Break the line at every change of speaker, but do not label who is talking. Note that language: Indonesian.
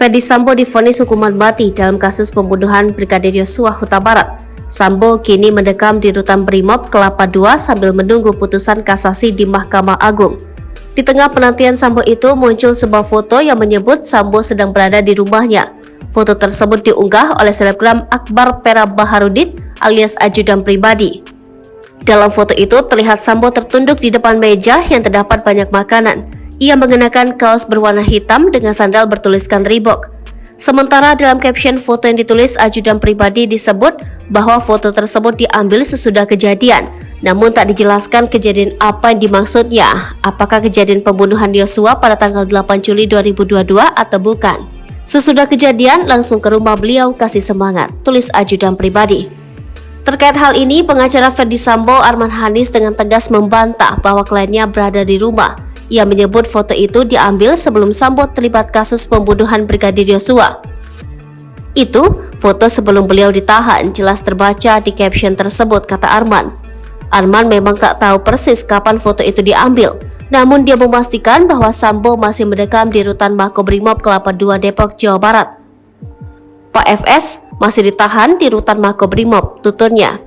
Ferdy Sambo divonis hukuman mati dalam kasus pembunuhan Brigadir Yosua Huta Barat. Sambo kini mendekam di rutan Brimob Kelapa II sambil menunggu putusan kasasi di Mahkamah Agung. Di tengah penantian Sambo itu muncul sebuah foto yang menyebut Sambo sedang berada di rumahnya. Foto tersebut diunggah oleh selebgram Akbar Pera Baharudin alias ajudan pribadi. Dalam foto itu terlihat Sambo tertunduk di depan meja yang terdapat banyak makanan. Ia mengenakan kaos berwarna hitam dengan sandal bertuliskan Reebok. Sementara dalam caption foto yang ditulis ajudan pribadi disebut bahwa foto tersebut diambil sesudah kejadian, namun tak dijelaskan kejadian apa yang dimaksudnya, apakah kejadian pembunuhan Yosua pada tanggal 8 Juli 2022 atau bukan. Sesudah kejadian langsung ke rumah beliau kasih semangat, tulis ajudan pribadi. Terkait hal ini, pengacara Ferdy Sambo Arman Hanis dengan tegas membantah bahwa kliennya berada di rumah. Ia menyebut foto itu diambil sebelum Sambo terlibat kasus pembunuhan Brigadir Yosua. Itu foto sebelum beliau ditahan, jelas terbaca di caption tersebut, kata Arman. Arman memang tak tahu persis kapan foto itu diambil, namun dia memastikan bahwa Sambo masih mendekam di rutan Makobrimob Kelapa II Depok, Jawa Barat. Pak FS masih ditahan di rutan Makobrimob, tuturnya.